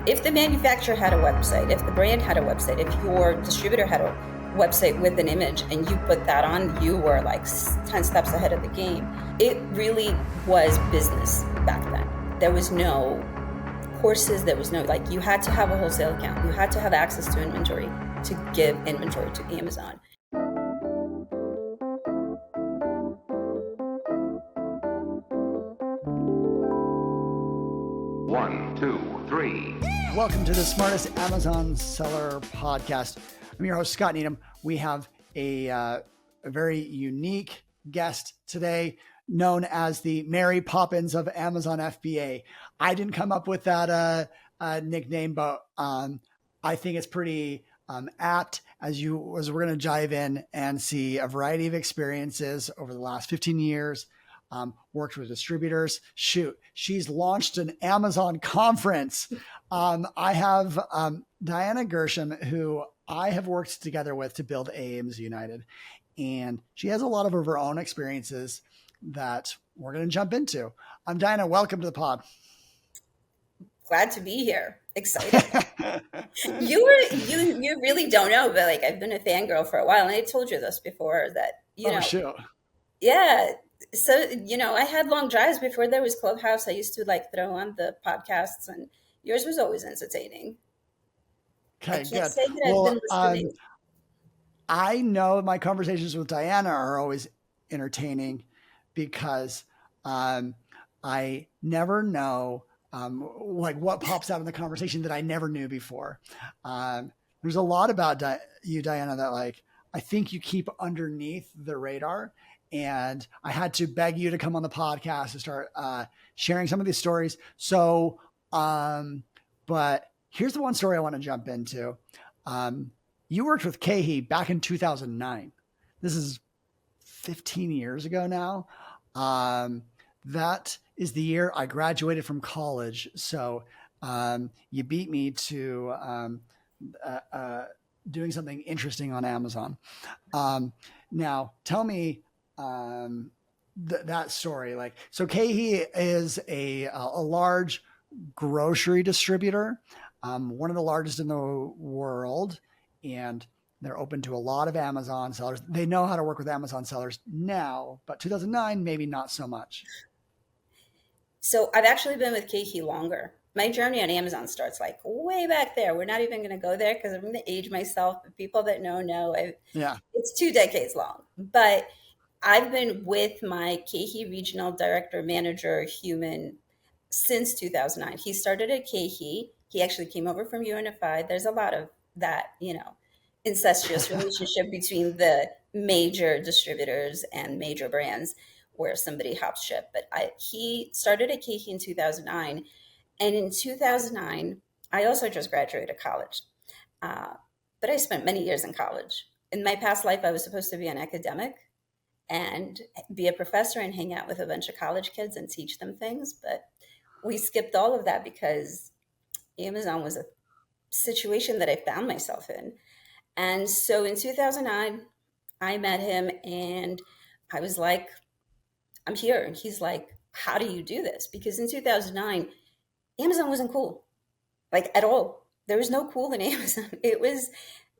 if the manufacturer had a website, if the brand had a website, if your distributor had a website with an image and you put that on, you were like 10 steps ahead of the game. It really was business back then. There was no courses, there was no, like, you had to have a wholesale account. You had to have access to inventory to give inventory to Amazon. One, two, three. Welcome to the Smartest Amazon Seller Podcast. I'm your host, Scott Needham. We have a very unique guest today, known as the Mary Poppins of Amazon FBA. I didn't come up with that nickname, but I think it's pretty apt as we're going to dive in and see a variety of experiences over the last 15 years. Worked with distributors. Shoot, she's launched an Amazon conference. I have Diana Gershman, who I have worked together with to build AMs United. And she has a lot of her own experiences that we're going to jump into. Diana, welcome to the pod. Glad to be here. Excited. You really don't know, but like, I've been a fangirl for a while, and I told you this before that, Sure. Yeah. So, I had long drives before there was Clubhouse. I used to like throw on the podcasts, and yours was always entertaining. Okay, I can't good. say that I've been listening. I know my conversations with Diana are always entertaining because I never know like what pops out in the conversation that I never knew before. There's a lot about you, Diana, that like I think you keep underneath the radar. And I had to beg you to come on the podcast to start sharing some of these stories. So, but here's the one story I want to jump into. You worked with Keepa back in 2009. This is 15 years ago now. That is the year I graduated from college. So you beat me to doing something interesting on Amazon. Now, tell me, that story. Like, so Keepa is a large grocery distributor, one of the largest in the world, and they're open to a lot of Amazon sellers. They know how to work with Amazon sellers now, but 2009, maybe not so much. So I've actually been with Keepa longer. My journey on Amazon starts like way back there. We're not even going to go there because I'm going to age myself. But people that know, it's 2 decades long. But I've been with my Keepa regional director, manager, human since 2009. He started at Keepa. He actually came over from UNFI. There's a lot of that, incestuous relationship between the major distributors and major brands where somebody hops ship. But he started at Keepa in 2009. And in 2009, I also just graduated college. But I spent many years in college. In my past life, I was supposed to be an academic and be a professor and hang out with a bunch of college kids and teach them things. But we skipped all of that because Amazon was a situation that I found myself in. And so in 2009, I met him and I was like, I'm here. And he's like, how do you do this? Because in 2009, Amazon wasn't cool, like at all. There was no cool in Amazon. It was,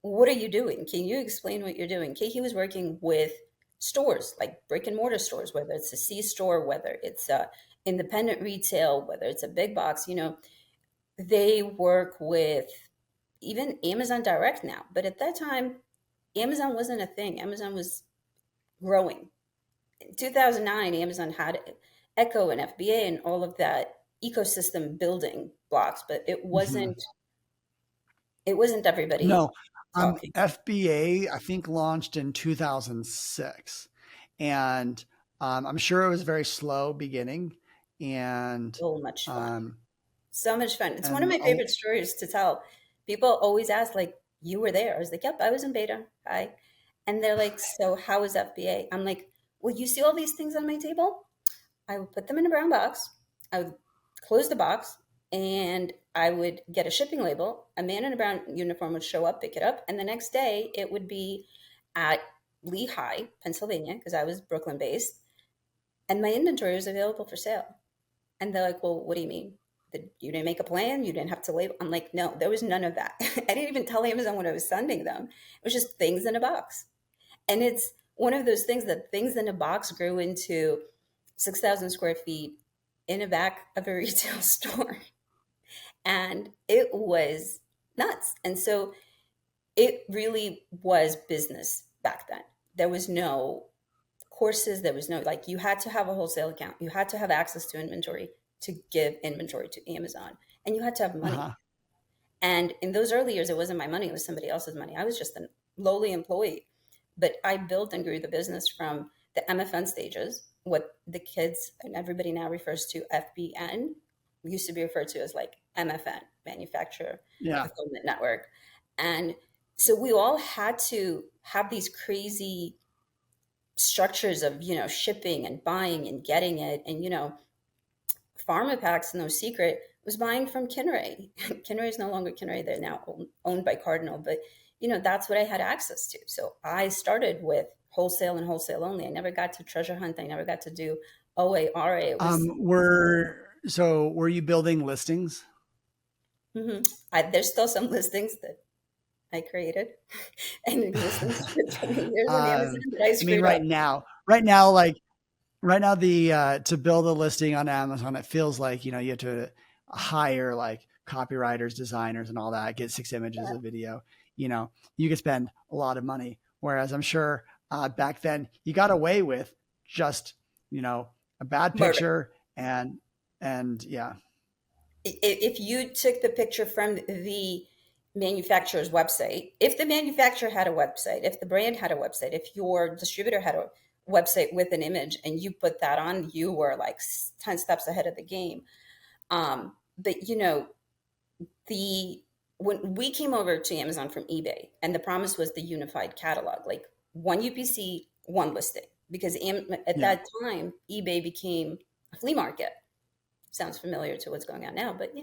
what are you doing? Can you explain what you're doing? Keepa was working with stores, like brick and mortar stores, whether it's a C store, whether it's a independent retail, whether it's a big box, they work with even Amazon Direct now. But at that time, Amazon wasn't a thing. Amazon was growing. In 2009, Amazon had Echo and FBA and all of that ecosystem building blocks, but it wasn't everybody. No. FBA, I think, launched in 2006, and I'm sure it was very slow beginning, and so much fun. It's one of my favorite stories to tell. People always ask, like, you were there? I was like, yep, I was in beta. Hi. And they're like, so how was FBA? I'm like, well, you see all these things on my table? I would put them in a brown box. I would close the box, and I would get a shipping label. A man in a brown uniform would show up, pick it up, and the next day it would be at Lehigh, Pennsylvania, because I was Brooklyn based, and my inventory was available for sale. And they're like, well, what do you mean? You didn't make a plan. You didn't have to label. I'm like, no, there was none of that. I didn't even tell Amazon what I was sending them. It was just things in a box. And it's one of those things that things in a box grew into 6,000 square feet in the back of a retail store. And it was nuts. And so it really was business back then. There was no courses. There was no, like, you had to have a wholesale account. You had to have access to inventory to give inventory to Amazon. And you had to have money. And in those early years, it wasn't my money. It was somebody else's money. I was just a lowly employee. But I built and grew the business from the MFN stages, what the kids and everybody now refers to FBN, used to be referred to as like MFN, Manufacturer Fulfillment Network. And so we all had to have these crazy structures of, shipping and buying and getting it. And, PharmaPacks, no secret, was buying from Kinray. Kinray is no longer Kinray. They're now owned by Cardinal. But, that's what I had access to. So I started with wholesale and wholesale only. I never got to treasure hunt. I never got to do OA, RA. Were you building listings? Mm-hmm. There's still some listings that I created and existence for 20 years on Amazon that I screwed right up. Right now, to build a listing on Amazon, it feels like, you have to hire like copywriters, designers, and all that, get 6 images of video. You could spend a lot of money. Whereas I'm sure back then you got away with just, a bad picture and yeah. If you took the picture from the manufacturer's website, if the manufacturer had a website, if the brand had a website, if your distributor had a website with an image and you put that on, you were like 10 steps ahead of the game. But when we came over to Amazon from eBay, and the promise was the unified catalog, like one UPC, one listing, because at that time, eBay became a flea market. Sounds familiar to what's going on now, but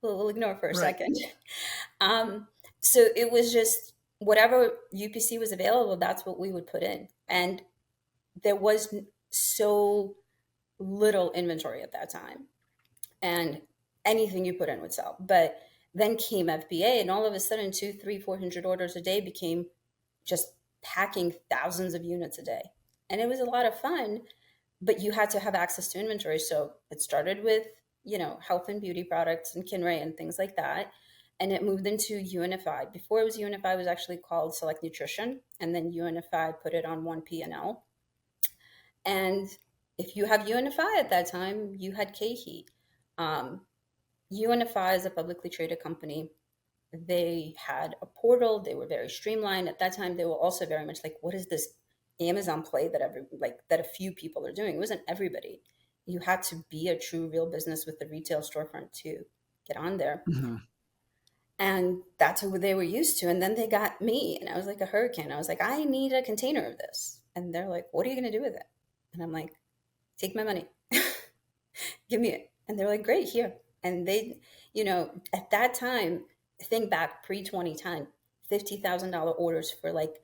we'll ignore for a second. So it was just whatever UPC was available, that's what we would put in. And there was so little inventory at that time, and anything you put in would sell. But then came FBA, and all of a sudden 200, 300, 400 orders a day became just packing thousands of units a day. And it was a lot of fun, but you had to have access to inventory. So it started with, health and beauty products and Kinray and things like that. And it moved into UNFI. Before it was UNFI, it was actually called Select Nutrition. And then UNFI put it on one P&L. And if you have UNFI at that time, you had Keepa. UNFI is a publicly traded company. They had a portal. They were very streamlined. At that time, they were also very much like, what is this Amazon play that a few people are doing? It wasn't everybody. You had to be a true real business with the retail storefront to get on there. Mm-hmm. And that's what they were used to. And then they got me, and I was like a hurricane. I was like, I need a container of this. And they're like, what are you going to do with it? And I'm like, take my money. Give me it. And they're like, great, here. And they, at that time, think back pre-2010, $50,000 orders for like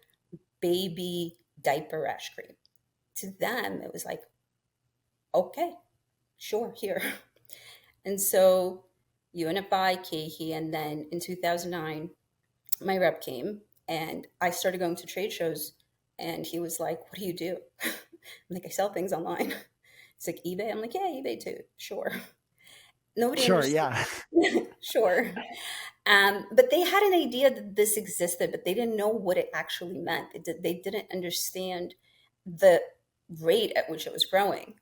baby diaper rash cream. To them, it was like, okay, sure, here. And so UNFI, Keepa, and then in 2009, my rep came and I started going to trade shows, and he was like, what do you do? I'm like, I sell things online. It's like eBay. I'm like, yeah, eBay too. Sure. Nobody yeah. Sure. But they had an idea that this existed, but they didn't know what it actually meant. They didn't understand the rate at which it was growing,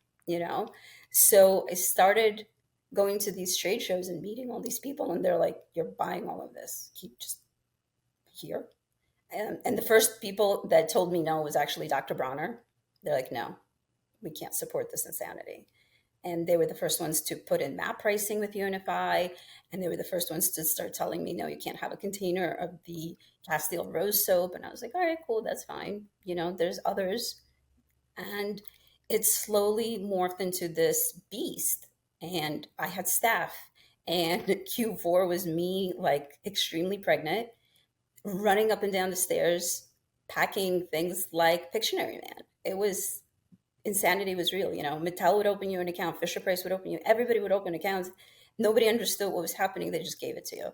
So I started going to these trade shows and meeting all these people, and they're like, you're buying all of this. Keep just here. And the first people that told me no was actually Dr. Bronner. They're like, no, we can't support this insanity. And they were the first ones to put in map pricing with UNFI. And they were the first ones to start telling me, no, you can't have a container of the Castile Rose soap. And I was like, all right, cool, that's fine. There's others. And it slowly morphed into this beast. And I had staff. And Q4 was me, like, extremely pregnant, running up and down the stairs, packing things like Pictionary Man. It was... insanity was real. Mattel would open you an account, Fisher Price would open you, everybody would open accounts. Nobody understood what was happening. They just gave it to you.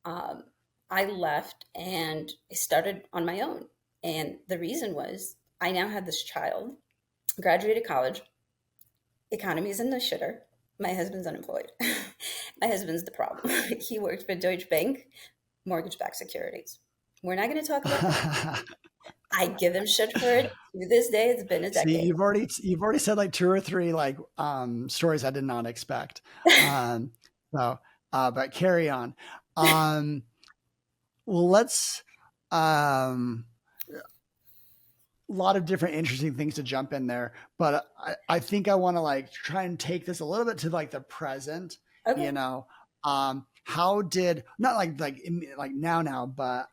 Um, I left and I started on my own. And the reason was I now had this child, graduated college, economy is in the shitter. My husband's unemployed. My husband's the problem. He worked for Deutsche Bank, mortgage-backed securities. We're not going to talk about that. I give him shit for it. To this day, it's been a See, decade. you've already said like two or three like stories I did not expect. But carry on. Well, let's a lot of different interesting things to jump in there, but I think I want to like try and take this a little bit to like the present. Okay. You know, how did not like now, but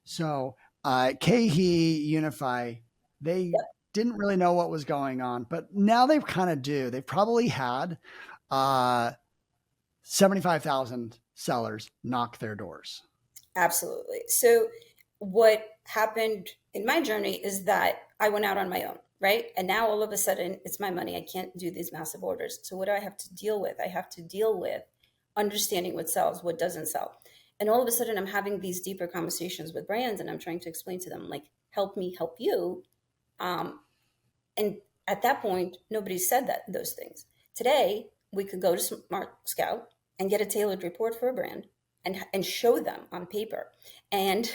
so KHE Unify, they didn't really know what was going on, but now they kind of do. They probably had 75,000 sellers knock their doors. Absolutely. So what happened in my journey is that I went out on my own, right? And now all of a sudden it's my money. I can't do these massive orders. So what do I have to deal with? I have to deal with understanding what sells, what doesn't sell. And all of a sudden I'm having these deeper conversations with brands and I'm trying to explain to them, like, help me help you. And at that point, nobody said those things. Today, we could go to Smart Scout and get a tailored report for a brand and show them on paper. And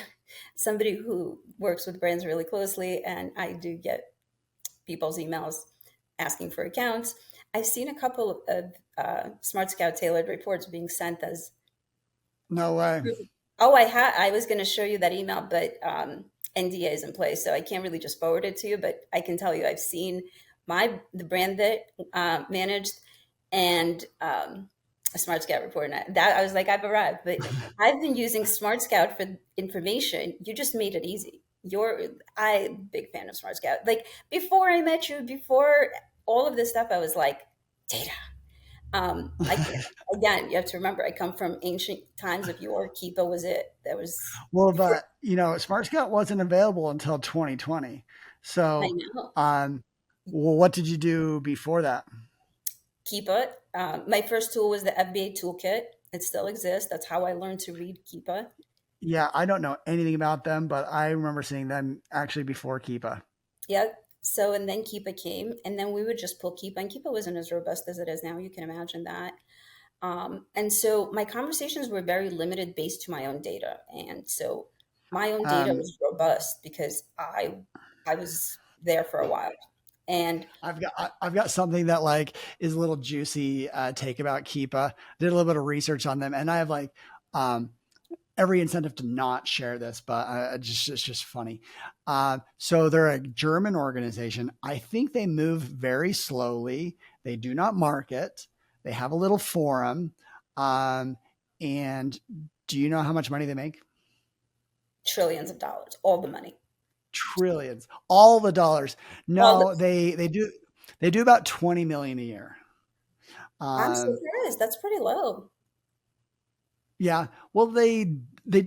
somebody who works with brands really closely, and I do get people's emails asking for accounts. I've seen a couple of Smart Scout tailored reports being sent as. No way. Oh, I was going to show you that email, but NDA is in place, so I can't really just forward it to you. But I can tell you, I've seen the brand that managed and a Smart Scout report. And that I was like, I've arrived. But I've been using Smart Scout for information. You just made it easy. I'm a big fan of Smart Scout. Like before I met you, before all of this stuff, I was like, data. Again, you have to remember, I come from ancient times of yore. Keepa was it. That was well, but Smart Scout wasn't available until 2020. So, I know. Well, what did you do before that? Keepa. My first tool was the FBA toolkit. It still exists. That's how I learned to read Keepa. Yeah, I don't know anything about them, but I remember seeing them actually before Keepa. Yeah. So, and then Keepa came, and then we would just pull Keepa, and Keepa wasn't as robust as it is now. You can imagine that. And so my conversations were very limited based to my own data. And so my own data was robust because I was there for a while. And I've got something that like is a little juicy take about Keepa. Did a little bit of research on them, and I have like every incentive to not share this, but it's just funny. So they're a German organization. I think they move very slowly. They do not market. They have a little forum. And do you know how much money they make? Trillions of dollars, all the money. Trillions, all the dollars. No, they do about 20 million a year. I'm surprised. That's pretty low. Yeah. Well, they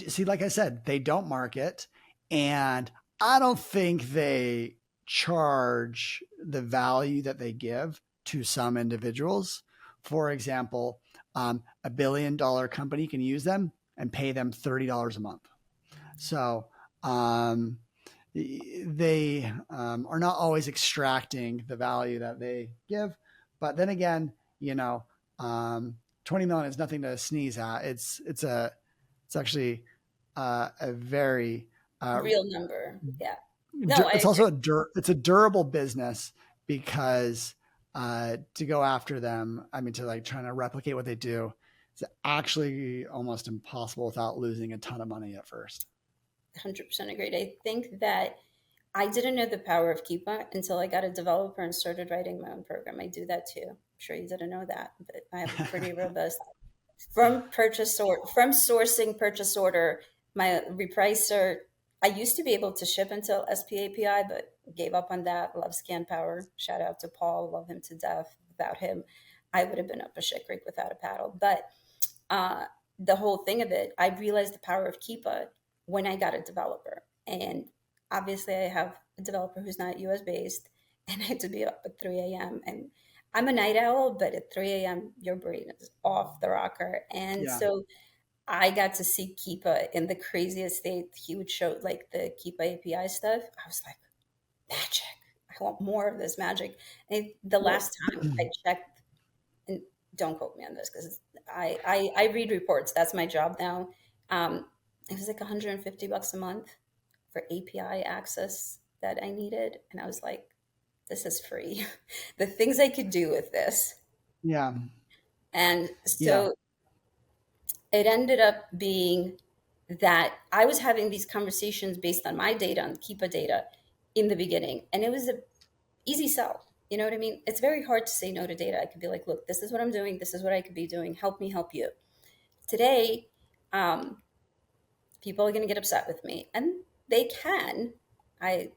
see, like I said, they don't market, and I don't think they charge the value that they give to some individuals. For example, $1 billion company can use them and pay them $30 a month. So they are not always extracting the value that they give. But then again, 20 million is nothing to sneeze at. It's actually a very real number. Yeah. No, it's also it's a durable business because to go after them, I mean, to like trying to replicate what they do, it's actually almost impossible without losing a ton of money at first. 100% agreed. I think that I didn't know the power of Keepa until I got a developer and started writing my own program. I do that too. I'm sure you didn't know that, but I have a pretty robust from sourcing purchase order, my repricer. I used to be able to ship until SPA API, but gave up on that. Love Scan Power. Shout out to Paul. Love him to death. Without him, I would have been up a shit creek without a paddle. But the whole thing of it, I realized the power of Keepa when I got a developer. And obviously I have a developer who's not US based, and I had to be up at 3 a.m. And I'm a night owl, but at 3 a.m., your brain is off the rocker. And Yeah. so I got to see Keepa in the craziest state. He would show like the Keepa API stuff. I was like, magic. I want more of this magic. And the Well, last time I checked, and don't quote me on this because I read reports. That's my job now. It was like $150 a month for API access that I needed. And I was like, this is free. The things I could do with this. yeah. And Yeah. so it ended up being that I was having these conversations based on my data, on Keepa data in the beginning. And it was an easy sell. You know what I mean? It's very hard to say no to data. I could be like, look, this is what I'm doing. This is what I could be doing. Help me help you. Today, um, people are going to get upset with me. And they can. I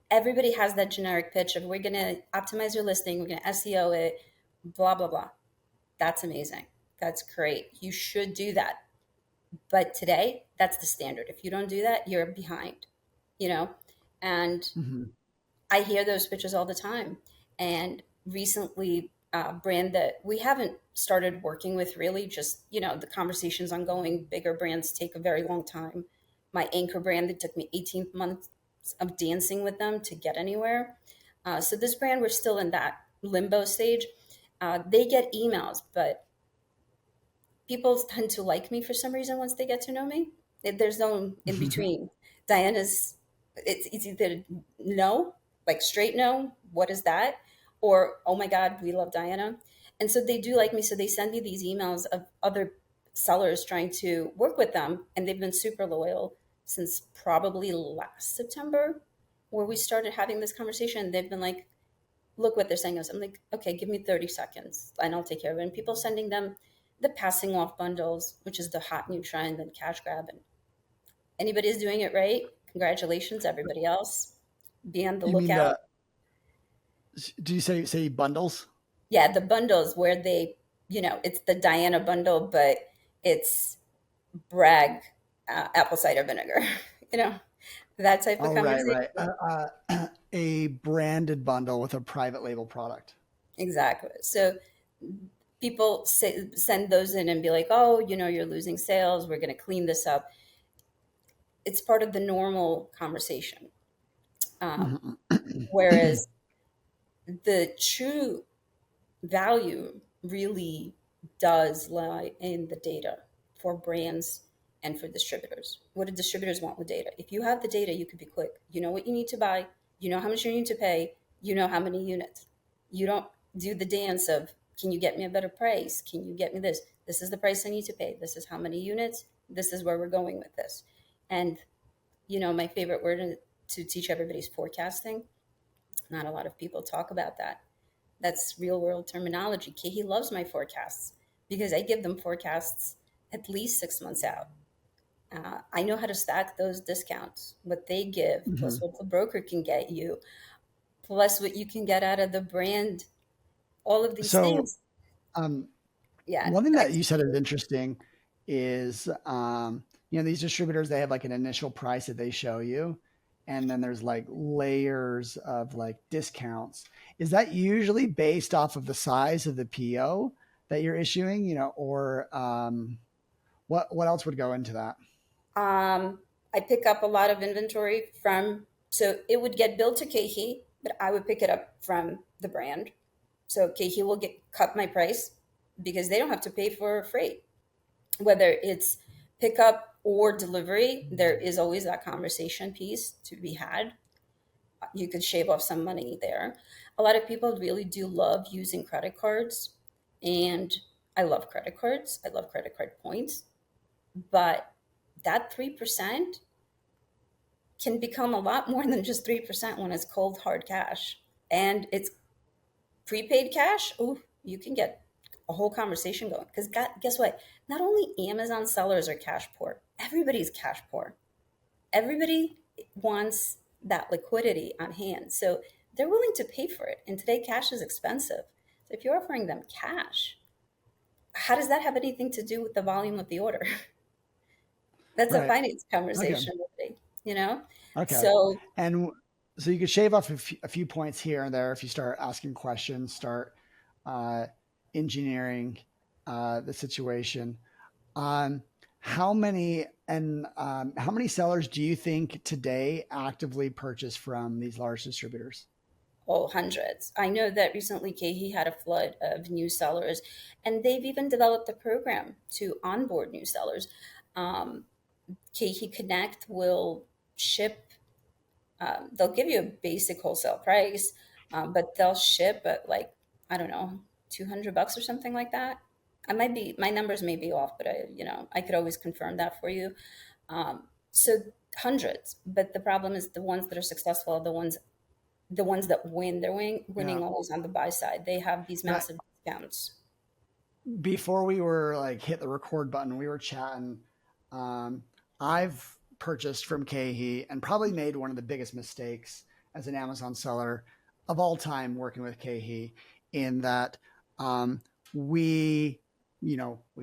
Everybody has that generic pitch of we're going to optimize your listing, we're going to SEO it, blah, blah, blah. That's amazing. That's great. You should do that. But today, that's the standard. If you don't do that, you're behind, you know? And Mm-hmm. I hear those pitches all the time. And recently, a brand that we haven't started working with really, just, the conversation's ongoing. Bigger brands take a very long time. My anchor brand, it took me 18 months of dancing with them to get anywhere. So this brand, we're still in that limbo stage. They get emails, but people tend to like me for some reason once they get to know me. There's no in between. Diana's, it's either no, like straight no, what is that? Or, oh my God, we love Diana. And so they do like me. So they send me these emails of other sellers trying to work with them. And they've been super loyal since probably last September, where we started having this conversation. They've been like, look what they're saying. I'm like, okay, give me 30 seconds and I'll take care of it. And people sending them the passing off bundles, which is the hot new trend, and cash grab. And anybody's doing it right. Congratulations, everybody else. Be on the You mean lookout. do you say bundles? Yeah, the bundles where it's the Diana bundle, but it's brag apple cider vinegar, you know, that type of Oh, right, conversation. right. A branded bundle with a private label product. Exactly. So people send those in and be like, oh, you're losing sales. We're going to clean this up. It's part of the normal conversation. Mm-hmm. Whereas the true value really does lie in the data for brands and for distributors. What do distributors want with data? If you have the data, you could be quick. You know what you need to buy, you know how much you need to pay, you know how many units. You don't do the dance of, can you get me a better price? Can you get me this? This is the price I need to pay. This is how many units. This is where we're going with this. And, my favorite word to teach everybody's forecasting. Not a lot of people talk about that. That's real world terminology. He loves my forecasts because I give them forecasts at least 6 months out. I know how to stack those discounts, what they give, Mm-hmm. plus what the broker can get you, plus what you can get out of the brand, all of these So, things. um, Yeah. one thing that you said is interesting is, these distributors, they have like an initial price that they show you. And then there's like layers of like discounts. Is that usually based off of the size of the PO that you're issuing, or what else would go into that? I pick up a lot of inventory so it would get billed to Kehi, but I would pick it up from the brand. So Kehi will cut my price because they don't have to pay for freight. Whether it's pickup or delivery, there is always that conversation piece to be had. You could shave off some money there. A lot of people really do love using credit cards, and I love credit cards. I love credit card points, but that 3% can become a lot more than just 3% when it's cold hard cash. And it's prepaid cash. Oh, you can get a whole conversation going. Because guess what? Not only Amazon sellers are cash poor, everybody's cash poor. Everybody wants that liquidity on hand. So they're willing to pay for it. And today, cash is expensive. So if you're offering them cash, how does that have anything to do with the volume of the order? That's a Right. finance Okay. conversation, really, you know? Okay. So And So you could shave off a few points here and there if you start asking questions, start engineering the situation. Um, how many sellers do you think today actively purchase from these large distributors? Oh, hundreds. I know that recently KeHE had a flood of new sellers, and they've even developed a program to onboard new sellers. Um, KeHE Connect will ship, they'll give you a basic wholesale price, but they'll ship at like, I don't know, $200 or something like that. My numbers may be off, but I could always confirm that for you. So hundreds, but the problem is the ones that are successful are the ones that win. They're Yeah. winning always on the buy side. They have these Now, massive discounts. before we were like hit the record button, we were chatting. Um, I've purchased from KeHE and probably made one of the biggest mistakes as an Amazon seller of all time working with KeHE in that um, we, we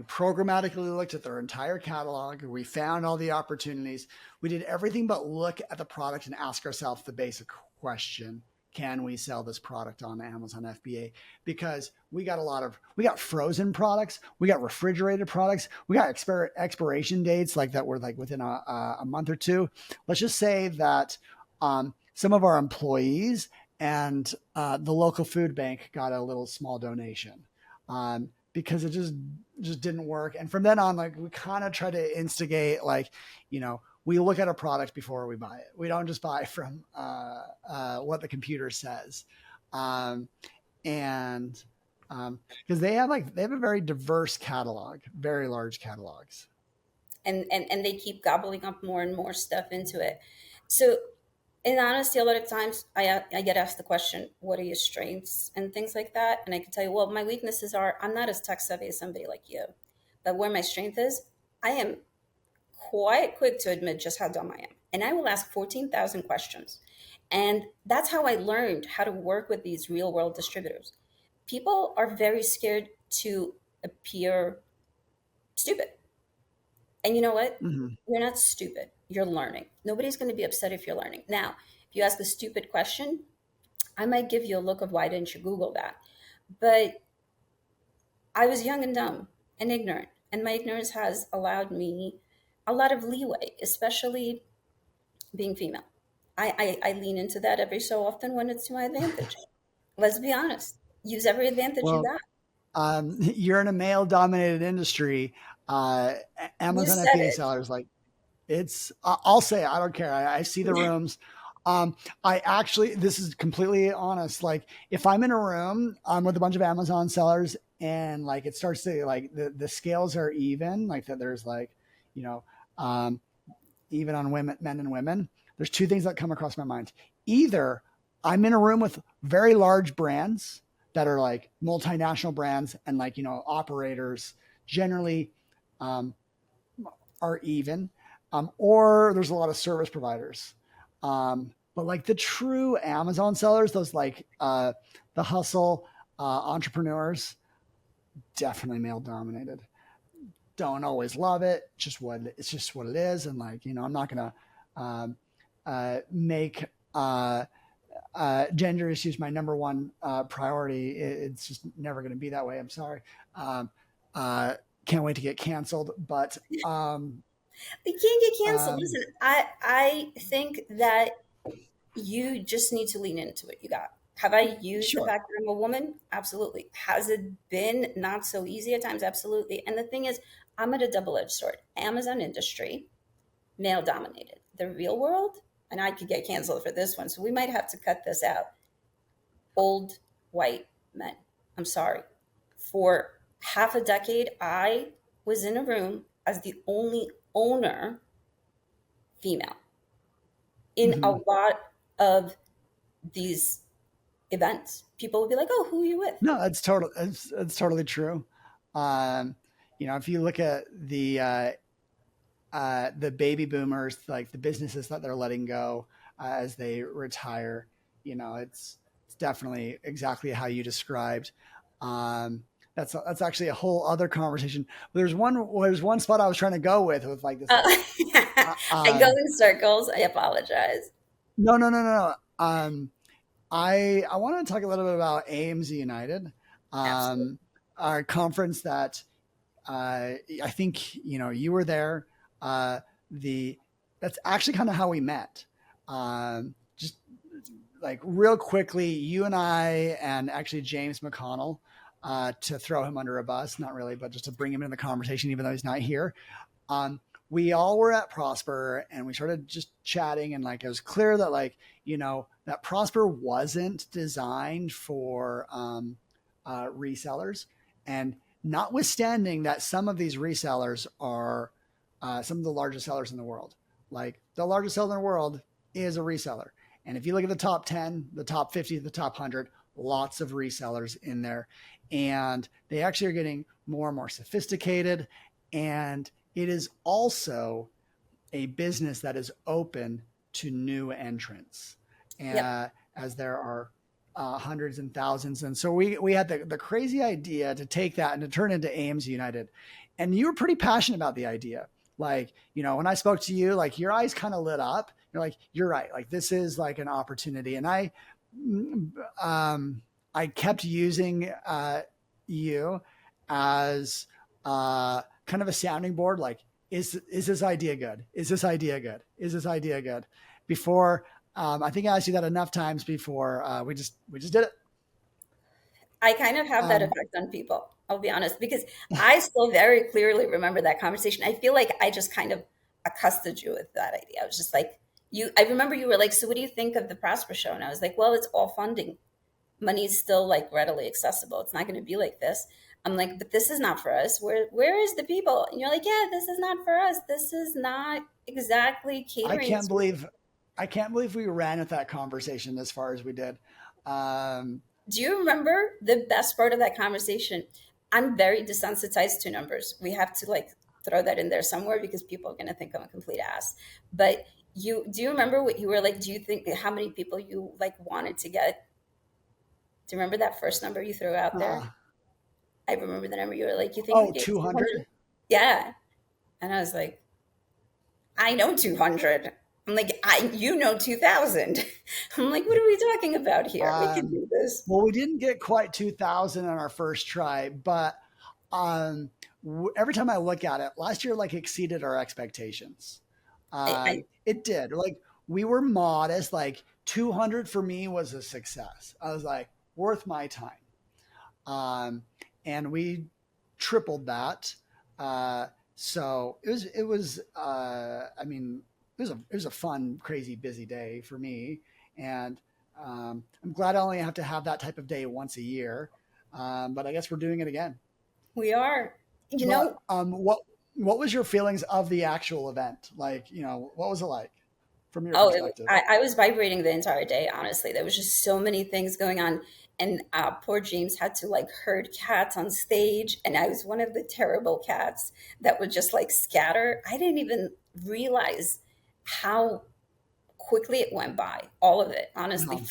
programmatically looked at their entire catalog. We found all the opportunities. We did everything but look at the product and ask ourselves the basic question: can we sell this product on Amazon FBA? Because we got frozen products, we got refrigerated products, we got expiration dates like that were like within a month or two. Let's just say that some of our employees and the local food bank got a little small donation because it just didn't work. And from then on, like we kind of try to instigate, like, we look at a product before we buy it. We don't just buy from what the computer says. And because they have a very diverse catalog, very large catalogs. And they keep gobbling up more and more stuff into it. So in honesty, a lot of times I get asked the question, what are your strengths and things like that? And I can tell you, well, my weaknesses are I'm not as tech savvy as somebody like you. But where my strength is, I am quite quick to admit just how dumb I am. And I will ask 14,000 questions. And that's how I learned how to work with these real world distributors. People are very scared to appear stupid. And you know what? Mm-hmm. You're not stupid. You're learning. Nobody's going to be upset if you're learning. Now, if you ask a stupid question, I might give you a look of why didn't you Google that? But I was young and dumb and ignorant. And my ignorance has allowed me a lot of leeway, especially being female. I lean into that every so often when it's to my advantage. Let's be honest. Use every advantage you Well, got. you're in a male dominated industry. You Amazon said FBA it. sellers, like, I'll say, I don't care. I see the rooms. I actually, this is completely honest. Like if I'm in a room with a bunch of Amazon sellers and like it starts to like the scales are even, like that there's like, you know, um, even on women, men and women, there's two things that come across my mind. Either I'm in a room with very large brands that are like multinational brands and like, operators generally um, are even, or there's a lot of service providers. But like the true Amazon sellers, those like the hustle entrepreneurs, definitely male dominated. Don't always love it. It's just what it is. And like, I'm not gonna make gender issues my number one priority. It's just never going to be that way. I'm sorry. Can't wait to get canceled. But We can't get canceled. um, Listen, I think that you just need to lean into it. You got. Have I used the sure. fact that I'm a woman? Absolutely. Has it been not so easy at times? Absolutely. And the thing is, I'm at a double-edged sword. Amazon industry, male dominated. The real world, and I could get canceled for this one, so we might have to cut this out. Old white men. I'm sorry. For half a decade, I was in a room as the only owner female in a Mm-hmm. lot of these events. People would be like, "Oh, who are you with?" No, it's totally true. Um, if you look at the baby boomers, like the businesses that they're letting go as they retire, it's definitely exactly how you described. Um, that's actually a whole other conversation. There's one spot I was trying to go with like this. I go in circles. I apologize. No, no, no, no, no. Um, I want to talk a little bit about AMZ United, Absolutely. our conference that I think you were there. The That's actually kind of how we met. Just like real quickly, you and I, and actually James McConnell, to throw him under a bus, not really, but just to bring him into the conversation, even though he's not here. Um, we all were at Prosper and we started just chatting, and like it was clear that that Prosper wasn't designed for resellers, and notwithstanding that some of these resellers are some of the largest sellers in the world. Like the largest seller in the world is a reseller. And if you look at the top 10, the top 50, the top 100, lots of resellers in there. And they actually are getting more and more sophisticated. And it is also a business that is open to new entrants, Yep. as there are hundreds and thousands. And so we had the crazy idea to take that and to turn into AMZ United. And you were pretty passionate about the idea. Like, when I spoke to you, like your eyes kind of lit up. You're like, you're right. Like this is like an opportunity. And I kept using you as kind of a sounding board. Like, is this idea good? Is this idea good? Is this idea good? Before, I think I asked you that enough times before we just did it. I kind of have that effect on people, I'll be honest, because I still very clearly remember that conversation. I feel like I just kind of accosted you with that idea. I was just like, I remember you were like, so what do you think of the Prosper Show? And I was like, well, it's all funding. Money's still like readily accessible. It's not going to be like this. I'm like, but this is not for us. Where is the people? And you're like, yeah, this is not for us. This is not exactly I catering can't to. believe I can't believe we ran with that conversation as far as we did. Um, Do you remember the best part of that conversation? I'm very desensitized to numbers. We have to like throw that in there somewhere because people are going to think I'm a complete ass. But do you remember what you were like? Do you think how many people you like wanted to get? Do you remember that first number you threw out uh, there? I remember the number you were like, you think we oh, get 200? 200? Yeah. And I was like, I know 200. I'm like, you know 2000. I'm like, what are we talking about here? We can Um, do this. well, we didn't get quite 2,000 on our first try, but um, every time I look at it, last year like exceeded our expectations. I It did. Like we were modest. Like 200 for me was a success. I was like, worth my time. Um, and we tripled that. Uh, so I mean, it was a fun, crazy, busy day for me. And I'm glad I only have to have that type of day once a year. But I guess we're doing it again. We are. You But know, what was your feelings of the actual event? Like, what was it like from your oh, perspective? I was vibrating the entire day, honestly. There was just so many things going on. And poor James had to like herd cats on stage. And I was one of the terrible cats that would just like scatter. I didn't even realize how quickly it went by, all of it, honestly. Um,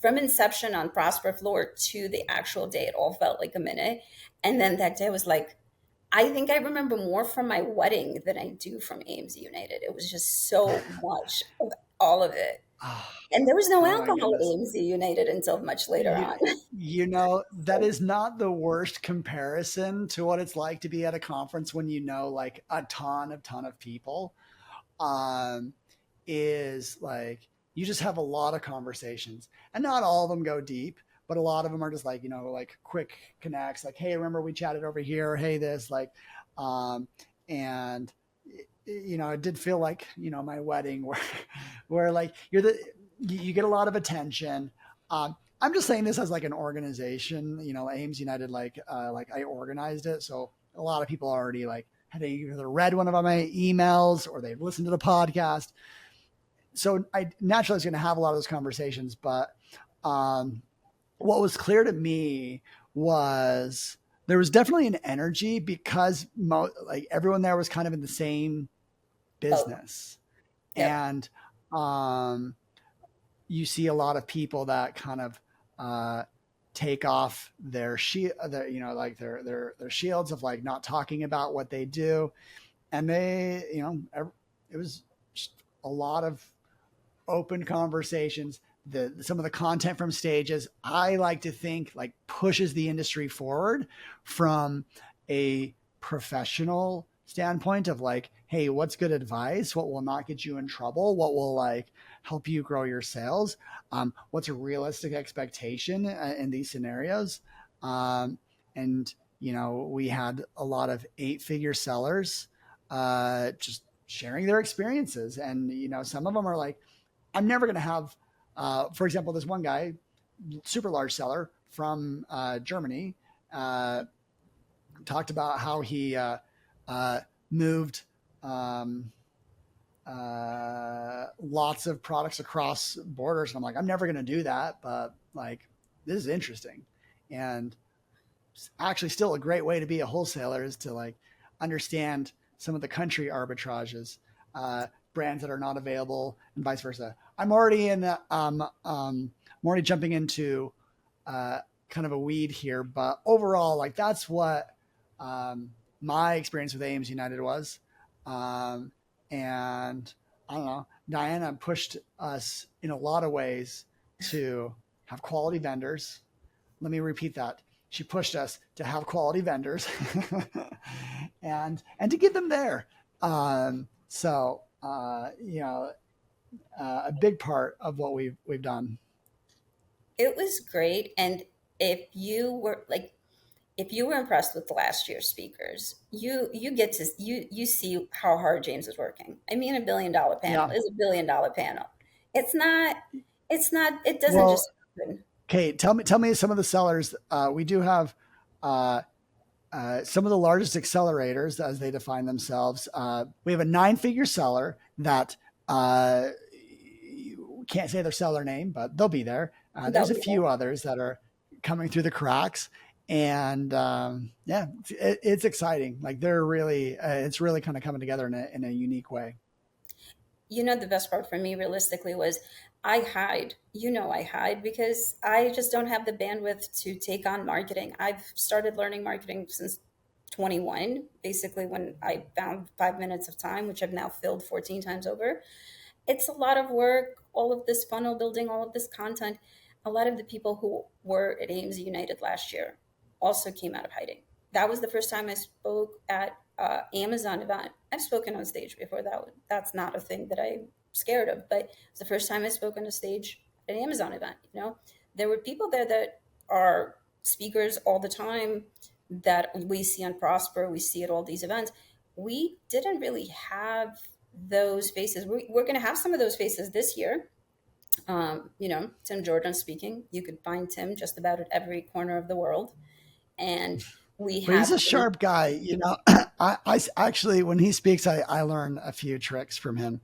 From inception on Prosper Floor to the actual day, it all felt like a minute. And then that day was like, I think I remember more from my wedding than I do from AMZ United. It was just so much of all of it. And there was no oh my alcohol at goodness. AMZ United until much later You, on. that is not the worst comparison to what it's like to be at a conference when like a ton of people. Um, is like you just have a lot of conversations, and not all of them go deep, but a lot of them are just like like quick connects. Like, hey, remember we chatted over here? Hey, this like, and it did feel like my wedding where like you get a lot of attention. I'm just saying this as like an organization, Ames United, like I organized it. So a lot of people already like had either read one of my emails or they've listened to the podcast. So I naturally was going to have a lot of those conversations, but what was clear to me was there was definitely an energy because like everyone there was kind of in the same Oh, business. yep. And you see a lot of people that kind of take off their like their shields of like not talking about what they do, and it was just a lot of open conversations some of the content from stages, I like to think like pushes the industry forward from a professional standpoint of like, hey, what's good advice? What will not get you in trouble? What will like help you grow your sales? What's a realistic expectation in these scenarios? And we had a lot of 8-figure sellers just sharing their experiences. And, some of them are like, I'm never going to have, for example, this one guy, super large seller from Germany, talked about how he moved lots of products across borders. And I'm like, I'm never going to do that, but like, this is interesting. And actually still a great way to be a wholesaler is to like understand some of the country arbitrages, brands that are not available and vice versa. I'm already jumping into kind of a weed here, but overall, like that's what my experience with Ames United was. And I don't know, Diana pushed us in a lot of ways to have quality vendors. Let me repeat that. She pushed us to have quality vendors and to get them there. A big part of what we've done. It was great. And if you were impressed with the last year's speakers, you get to you see how hard James is working. I mean, $1 billion panel is $1 billion panel. It doesn't just happen. Okay, tell me some of the sellers. We do have some of the largest accelerators as they define themselves. We have a 9-figure seller that can't say their seller name, but they'll be there. There's a few others that are coming through the cracks, and it's exciting. Like they're really, it's really kind of coming together in a unique way. The best part for me realistically was I hide because I just don't have the bandwidth to take on marketing. I've started learning marketing since 21, basically when I found 5 minutes of time, which I've now filled 14 times over. It's a lot of work, all of this funnel building, all of this content. A lot of the people who were at Ames United last year also came out of hiding. That was the first time I spoke at Amazon event. I've spoken on stage before. That's not a thing that I'm scared of, but it's the first time I spoke on a stage at an Amazon event. There were people there that are speakers all the time that we see on Prosper. We see at all these events. We didn't really have those faces. We're going to have some of those faces this year. Tim Jordan speaking. You could find Tim just about at every corner of the world. And he's a sharp guy. I actually, when he speaks, I learn a few tricks from him.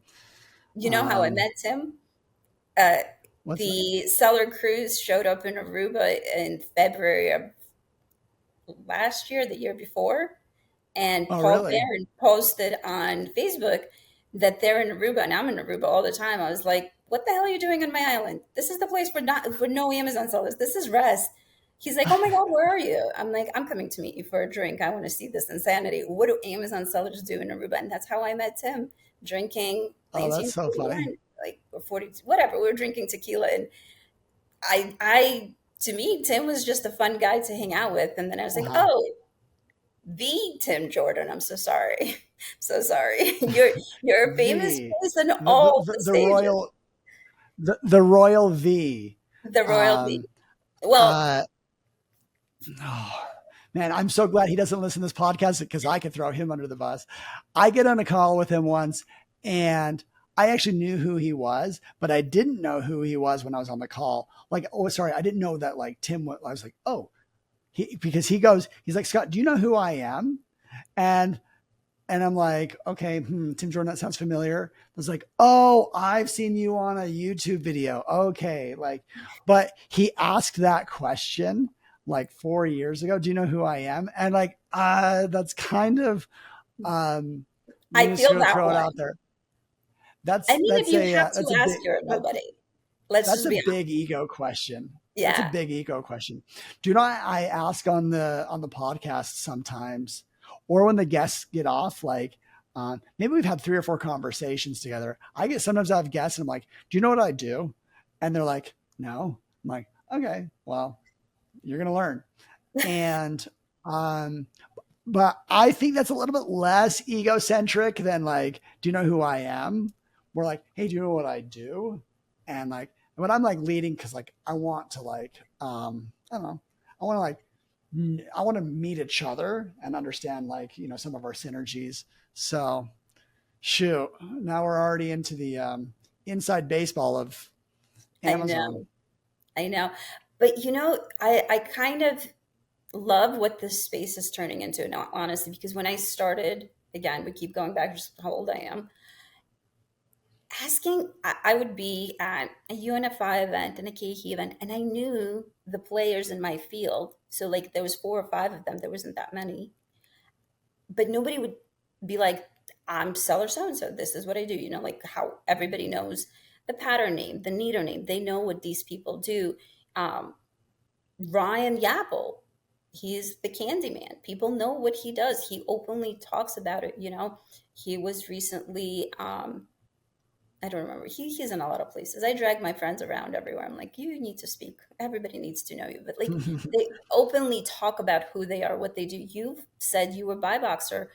How I met Tim? The Seller Cruise showed up in Aruba in February of last year, the year before. And Paul Barron posted on Facebook that they're in Aruba, and I'm in Aruba all the time. I was like, what the hell are you doing on my island? This is the place for no Amazon sellers. This is rest. He's like, oh my God, where are you? I'm like, I'm coming to meet you for a drink. I want to see this insanity. What do Amazon sellers do in Aruba? And that's how I met Tim, drinking. Oh, that's so funny. Like 40, whatever. We were drinking tequila. And to me, Tim was just a fun guy to hang out with. And then I was like, oh, the Tim Jordan. I'm so sorry. So sorry. You're a famous person. All the royal, the royal V. The royal V. Well, oh, man, I'm so glad he doesn't listen to this podcast because I could throw him under the bus. I get on a call with him once and I actually knew who he was, but I didn't know who he was when I was on the call. Like, oh, sorry. I didn't know that like Tim, I was like, oh, because he's like, Scott, do you know who I am? And I'm like, okay, Tim Jordan, that sounds familiar. I was like, oh, I've seen you on a YouTube video. Okay. But he asked that question like 4 years ago. Do you know who I am? And like, that's kind of, I feel that throw one. It out there. If you have to ask, you're nobody. That's a big ego question. Yeah. That's a big ego question. Do you know, I ask on the podcast sometimes, or when the guests get off, like maybe we've had 3 or 4 conversations together. Sometimes I have guests and I'm like, do you know what I do? And they're like, no. I'm like, okay, well, you're going to learn. And, but I think that's a little bit less egocentric than like, do you know who I am? We're like, hey, do you know what I do? And like, when I'm like leading, cause like, I want to like, I don't know, I want to like, I want to meet each other and understand like, you know, some of our synergies. So shoot, now we're already into the inside baseball of I Amazon. know, I know. But you know, I kind of love what this space is turning into now, honestly, because when I started, again, we keep going back just how old I am. I would be at a UNFI event and a KHE event, and I knew the players in my field. So like there was 4 or 5 of them. There wasn't that many, but nobody would be like, "I'm seller so and so. This is what I do." You know, like how everybody knows the pattern name, the needle name. They know what these people do. Um, Ryan Yapple, he's the Candyman. People know what he does. He openly talks about it. You know, he was recently. I don't remember. He's in a lot of places. I drag my friends around everywhere. I'm like, you need to speak. Everybody needs to know you. But like, they openly talk about who they are, what they do. You've said you were buy boxer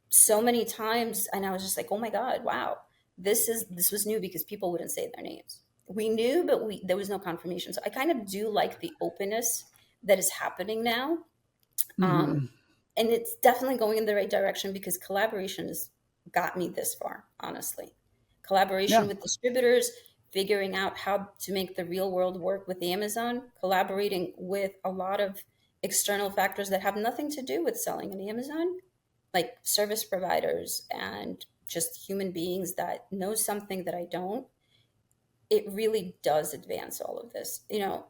so many times, and I was just like, oh my god, wow, this was new because people wouldn't say their names. We knew, but we there was no confirmation. So I kind of do like the openness that is happening now, um, Mm-hmm. and it's definitely going in the right direction because collaboration has got me this far, honestly. Collaboration Yeah. with distributors, figuring out how to make the real world work with Amazon, collaborating with a lot of external factors that have nothing to do with selling on Amazon, like service providers and just human beings that know something that I don't. It really does advance all of this. You know,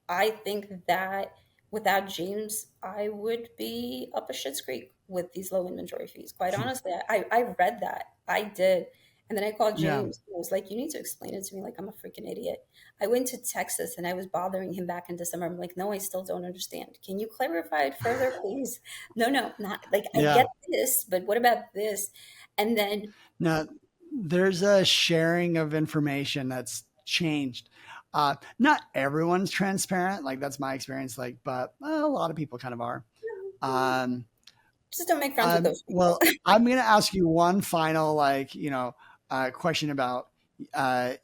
I think that without James, I would be up a shit's creek with these low inventory fees. Quite honestly, I read that. I did. And then I called Yeah. James. I was like, you need to explain it to me like I'm a freaking idiot. I went to Texas and I was bothering him back in December. I'm like, no, I still don't understand. Can you clarify it further, please? No, no, not like I Yeah. get this, but what about this? And then Now, there's a sharing of information that's changed. Not everyone's transparent. Like that's my experience. Like, but a lot of people kind of are. Um, just don't make friends with those people. well, I'm going to ask you one final, like, you know, question about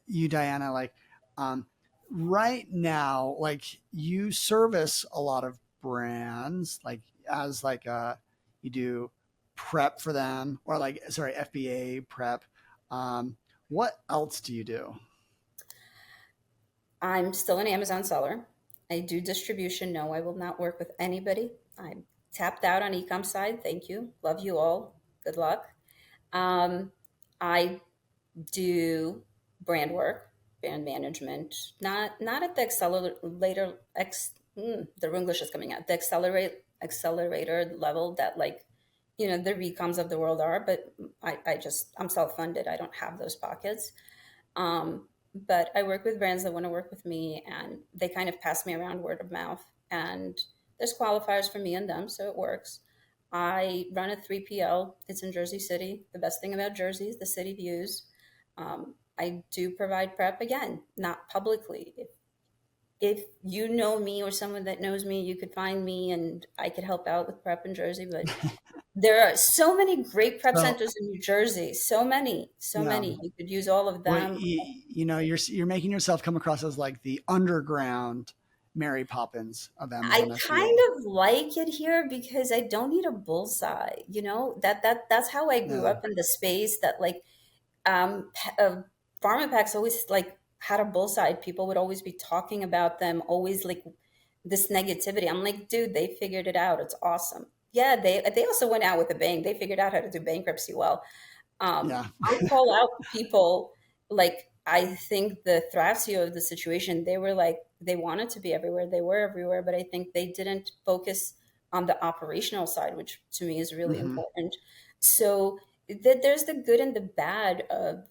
you, Diana. Like, um, right now, like you service a lot of brands, like as like you do prep for them, or like sorry, FBA prep. Um, what else do you do? I'm still an Amazon seller. I do distribution. No, I will not work with anybody. I'm tapped out on ecom side. Thank you. Love you all. Good luck. Um, I do brand work, brand management. Not at the accelerator. The English is coming out. The accelerator level that like the recoms of the world are. But I'm self funded. I don't have those pockets. Um, but I work with brands that want to work with me, and they kind of pass me around word of mouth. And there's qualifiers for me and them, so it works. I run a 3PL. It's in Jersey City. The best thing about Jersey is the city views. I do provide prep again, not publicly. If you know me or someone that knows me, you could find me and I could help out with prep in Jersey. But there are so many great prep So, centers in New Jersey. So many, so yeah. many. You could use all of Well, them. you know, you're making yourself come across as like the underground Mary Poppins of I Amazon kind FBA. of like it here because I don't need a bullseye. That's how I grew Yeah. up in the space. That like pharma packs always like had a bullseye. People would always be talking about them. Always like this negativity. I'm like, dude, they figured it out. It's awesome. Yeah, they also went out with a bang. They figured out how to do bankruptcy well. Yeah. I call out people like I think the Thrasio of the situation, they were like, they wanted to be everywhere, they were everywhere, but I think they didn't focus on the operational side, which to me is really Hmm. important. So there's the good and the bad of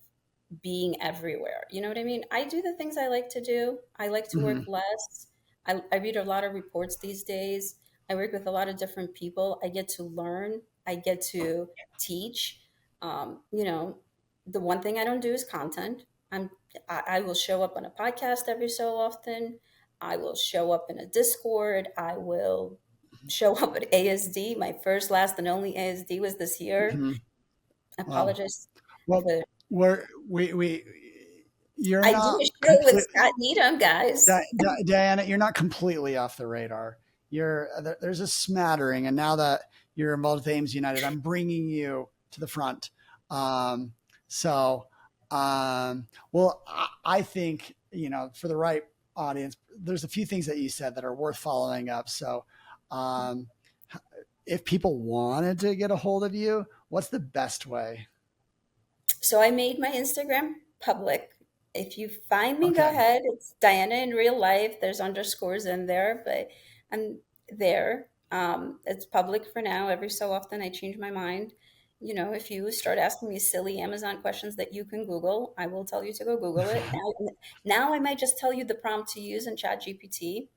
being everywhere. You know what I mean? I do the things I like to do. I like to work Hmm. less. I read a lot of reports these days. I work with a lot of different people. I get to learn. I get to teach. You know, the one thing I don't do is content. I will show up on a podcast every so often. I will show up in a Discord. I will show up at ASD. My first, last, and only ASD was this year. Mm-hmm. I Wow. apologize. Well, you're I do not a show with complete, Scott Needham, guys. Diana. You're not completely off the radar. There's a smattering, and now that you're involved with Ames United, I'm bringing you to the front. Well, I think, for the right audience, there's a few things that you said that are worth following up. So, if people wanted to get a hold of you, what's the best way? So I made my Instagram public. If you find me, go Okay. ahead. It's Diana in real life. There's underscores in there, but I'm there. It's public for now. Every so often I change my mind. If you start asking me silly Amazon questions that you can Google, I will tell you to go Google it. Now I might just tell you the prompt to use in ChatGPT.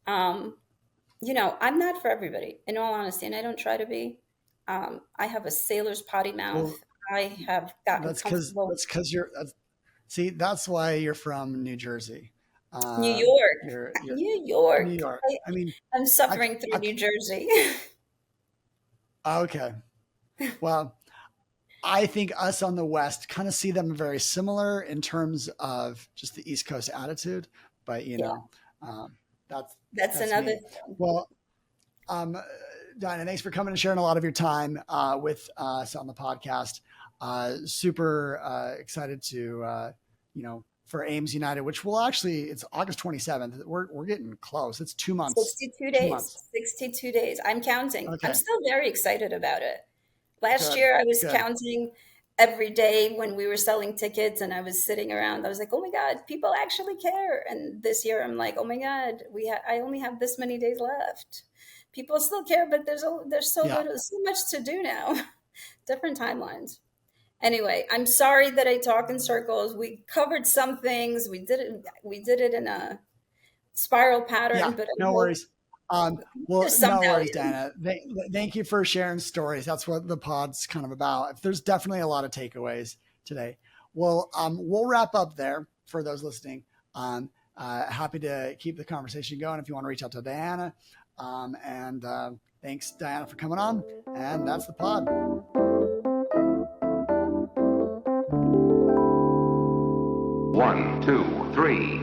I'm not for everybody, in all honesty, and I don't try to be. I have a sailor's potty mouth. Well, I have gotten that's comfortable. see, that's why you're from New Jersey. New York. You're New York. New York. I mean, I'm suffering through New Jersey. Okay. Well, I think us on the West kind of see them very similar in terms of just the East Coast attitude, but that's another me. thing. Well, Diana, thanks for coming and sharing a lot of your time with us on the podcast. Super excited to, for Ames United, which will it's August 27th. We're getting close. It's 2 months. 62 days. 2 months. 62 days. I'm counting. Okay. I'm still very excited about it. Last year I was counting every day when we were selling tickets and I was sitting around. I was like, oh my God, people actually care. And this year I'm like, oh my God, I only have this many days left. People still care, but there's so much to do now. Different timelines. Anyway, I'm sorry that I talk in circles. We covered some things. We did it in a spiral pattern, but no worries. No worries, Diana. Thank you for sharing stories. That's what the pod's kind of about. There's definitely a lot of takeaways today. Well, we'll wrap up there for those listening. Happy to keep the conversation going if you want to reach out to Diana. Thanks, Diana, for coming on. And that's the pod. 1, 2, 3.